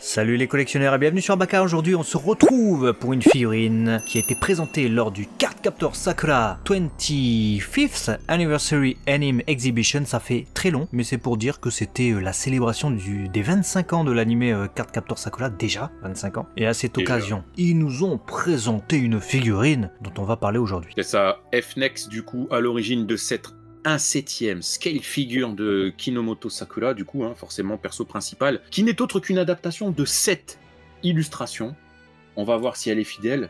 Salut les collectionneurs et bienvenue sur Baka. Aujourd'hui on se retrouve pour une figurine qui a été présentée lors du Cardcaptor Sakura 25th Anniversary Anime Exhibition. Ça fait très long mais c'est pour dire que c'était la célébration des 25 ans de l'anime Cardcaptor Sakura, déjà 25 ans. Et à cette occasion, ils nous ont présenté une figurine dont on va parler aujourd'hui. C'est ça, FNEX du coup à l'origine de cette 1/7 scale figure de Kinomoto Sakura, du coup, forcément perso principal, qui n'est autre qu'une adaptation de cette illustration. On va voir si elle est fidèle.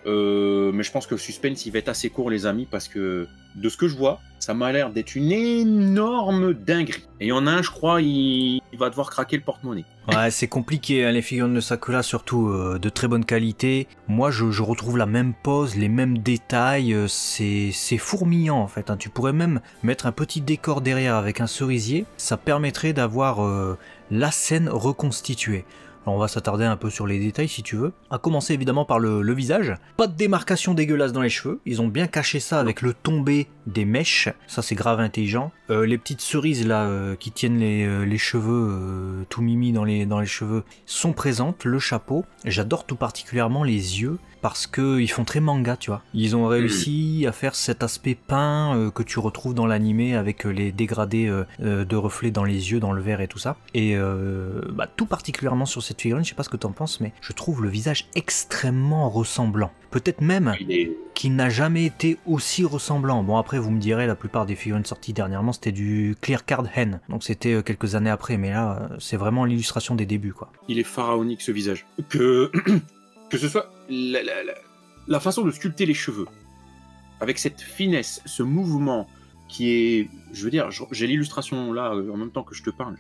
Mais je pense que le suspense il va être assez court les amis, parce que de ce que je vois, ça m'a l'air d'être une énorme dinguerie. Et il y en a un, je crois, il va devoir craquer le porte-monnaie. Ouais, c'est compliqué, hein, les figurines de Sakura, surtout de très bonne qualité. Moi, je retrouve la même pose, les mêmes détails, c'est fourmillant en fait. Hein. Tu pourrais même mettre un petit décor derrière avec un cerisier, ça permettrait d'avoir la scène reconstituée. Alors on va s'attarder un peu sur les détails si tu veux. À commencer évidemment par le visage. Pas de démarcation dégueulasse dans les cheveux. Ils ont bien caché ça avec le tombé des mèches. Ça c'est grave intelligent. Les petites cerises là qui tiennent les cheveux, tout mimi dans les cheveux, sont présentes. Le chapeau. J'adore tout particulièrement les yeux. Parce qu'ils font très manga, tu vois. Ils ont réussi à faire cet aspect peint que tu retrouves dans l'animé avec les dégradés de reflets dans les yeux, dans le verre et tout ça. Et tout particulièrement sur cette figurine, je sais pas ce que t'en penses, mais je trouve le visage extrêmement ressemblant. Peut-être même qu'il n'a jamais été aussi ressemblant. Bon après, vous me direz, la plupart des figurines sorties dernièrement, c'était du Clear Card Hen. Donc c'était quelques années après, mais là, c'est vraiment l'illustration des débuts, quoi. Il est pharaonique ce visage. Que ce soit la façon de sculpter les cheveux, avec cette finesse, ce mouvement qui est, je veux dire, j'ai l'illustration là en même temps que je te parle,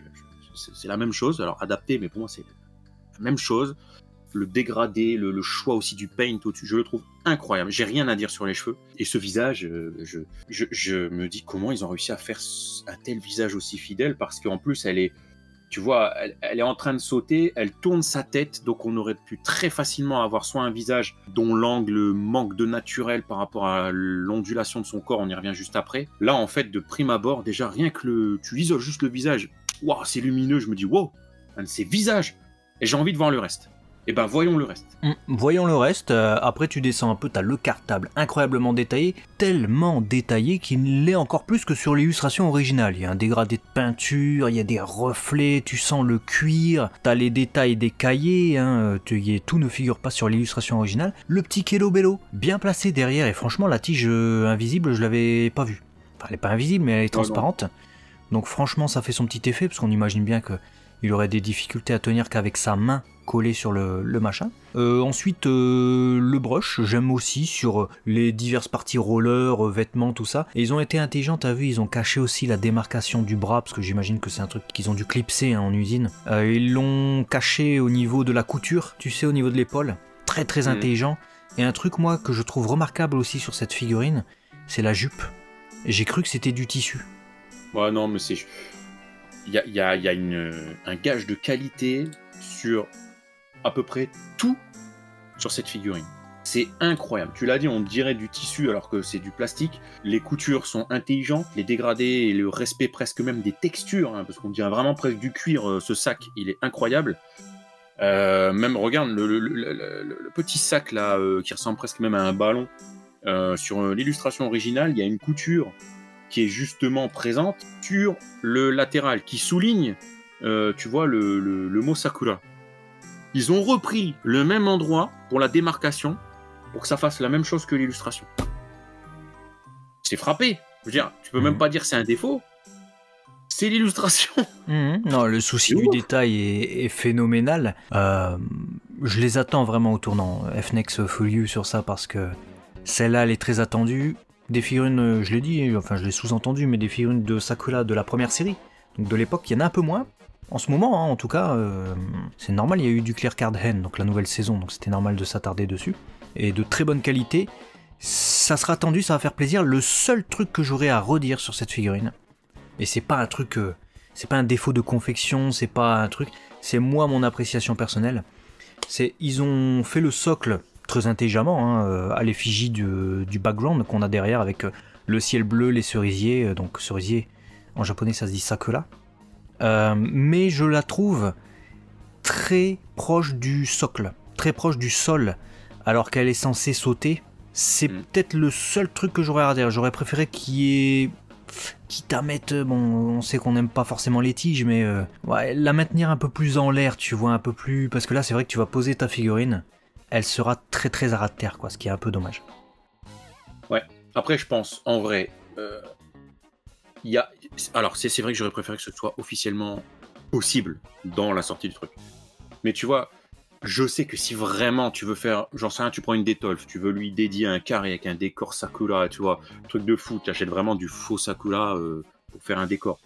c'est la même chose, alors adapté, mais pour moi c'est la même chose. Le dégradé, le choix aussi du paint au-dessus, je le trouve incroyable. J'ai rien à dire sur les cheveux. Et ce visage, je me dis comment ils ont réussi à faire un tel visage aussi fidèle, parce qu'en plus elle est, tu vois, elle est en train de sauter, elle tourne sa tête, donc on aurait pu très facilement avoir soit un visage dont l'angle manque de naturel par rapport à l'ondulation de son corps, on y revient juste après. Là, en fait, de prime abord, déjà, rien que tu isoles juste le visage, waouh, c'est lumineux, je me dis, wow, un de ces visages, et j'ai envie de voir le reste. Et ben voyons le reste. Voyons le reste, après tu descends un peu, t'as le cartable incroyablement détaillé, tellement détaillé qu'il l'est encore plus que sur l'illustration originale. Il y a un dégradé de peinture, il y a des reflets, tu sens le cuir, t'as les détails des cahiers, tout ne figure pas sur l'illustration originale. Le petit Kelo Bello, bien placé derrière, et franchement la tige invisible je l'avais pas vue. Enfin elle est pas invisible mais elle est transparente, donc franchement ça fait son petit effet, parce qu'on imagine bien qu'il aurait des difficultés à tenir qu'avec sa main collé sur le machin. Ensuite, le brush, j'aime aussi sur les diverses parties roller, vêtements, tout ça. Et ils ont été intelligents, t'as vu, ils ont caché aussi la démarcation du bras, parce que j'imagine que c'est un truc qu'ils ont dû clipser en usine. Ils l'ont caché au niveau de la couture, tu sais, au niveau de l'épaule. Très très intelligent. Et un truc, moi, que je trouve remarquable aussi sur cette figurine, c'est la jupe. J'ai cru que c'était du tissu. Ouais, non, mais c'est... Il y a un gage de qualité sur à peu près tout sur cette figurine. C'est incroyable. Tu l'as dit, on dirait du tissu alors que c'est du plastique. Les coutures sont intelligentes, les dégradés et le respect presque même des textures, parce qu'on dirait vraiment presque du cuir. Ce sac, il est incroyable. Même, regarde, le petit sac là, qui ressemble presque même à un ballon. Sur l'illustration originale, il y a une couture qui est justement présente sur le latéral, qui souligne, tu vois, le mot Sakura. Ils ont repris le même endroit pour la démarcation, pour que ça fasse la même chose que l'illustration. C'est frappé. Je veux dire, tu peux même pas dire c'est un défaut. C'est l'illustration. Non, le souci du détail est phénoménal. Je les attends vraiment au tournant. FNEX Full You sur ça, parce que celle-là, elle est très attendue. Des figurines, je l'ai dit, enfin je l'ai sous-entendu, mais des figurines de Sakura de la première série, donc de l'époque, il y en a un peu moins. En ce moment, en tout cas, c'est normal, il y a eu du Clear Card Hen, donc la nouvelle saison, donc c'était normal de s'attarder dessus. Et de très bonne qualité, ça sera attendu, ça va faire plaisir. Le seul truc que j'aurais à redire sur cette figurine, et c'est pas un truc, c'est pas un défaut de confection, c'est pas un truc, c'est moi mon appréciation personnelle, c'est ils ont fait le socle très intelligemment, à l'effigie du background qu'on a derrière avec le ciel bleu, les cerisiers, donc cerisier, en japonais ça se dit sakura. Mais je la trouve très très proche du socle, très proche du sol, alors qu'elle est censée sauter. C'est peut-être le seul truc que j'aurais à dire. J'aurais préféré qu'il y ait... Quitte à mettre... Bon, on sait qu'on n'aime pas forcément les tiges, mais... ouais, la maintenir un peu plus en l'air, tu vois, un peu plus... Parce que là, c'est vrai que tu vas poser ta figurine, elle sera très très à ras de terre, quoi, ce qui est un peu dommage. Ouais. Après, je pense, en vrai... il y a... Alors, c'est vrai que j'aurais préféré que ce soit officiellement possible dans la sortie du truc. Mais tu vois... Je sais que si vraiment tu veux faire, j'en sais rien, tu prends une Détolf, tu veux lui dédier un carré avec un décor Sakura, tu vois, truc de fou, tu achètes vraiment du faux Sakura pour faire un décor.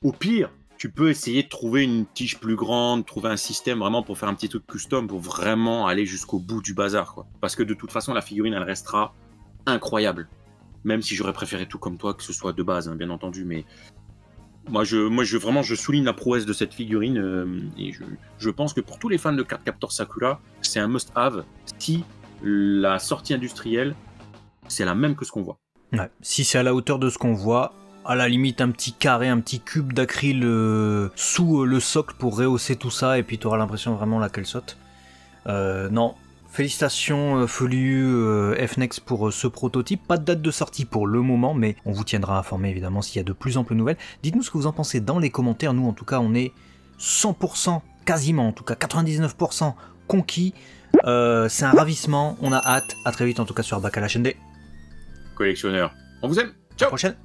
Au pire, tu peux essayer de trouver une tige plus grande, trouver un système vraiment pour faire un petit truc custom, pour vraiment aller jusqu'au bout du bazar, quoi. Parce que de toute façon, la figurine, elle restera incroyable. Même si j'aurais préféré tout comme toi, que ce soit de base, hein, bien entendu, mais... Moi, je souligne la prouesse de cette figurine et je pense que pour tous les fans de Cardcaptor Sakura, c'est un must-have si la sortie industrielle, c'est la même que ce qu'on voit. Ouais, si c'est à la hauteur de ce qu'on voit, à la limite un petit carré, un petit cube d'acryl sous le socle pour rehausser tout ça et puis tu auras l'impression vraiment là qu'elle saute. Non. Félicitations Felu FNEX pour ce prototype, pas de date de sortie pour le moment, mais on vous tiendra informé évidemment s'il y a de plus amples nouvelles. Dites-nous ce que vous en pensez dans les commentaires, nous en tout cas on est 100%, quasiment en tout cas 99% conquis, c'est un ravissement, on a hâte, à très vite en tout cas sur Baka la chaîne des Collectionneurs, on vous aime, ciao. À la prochaine.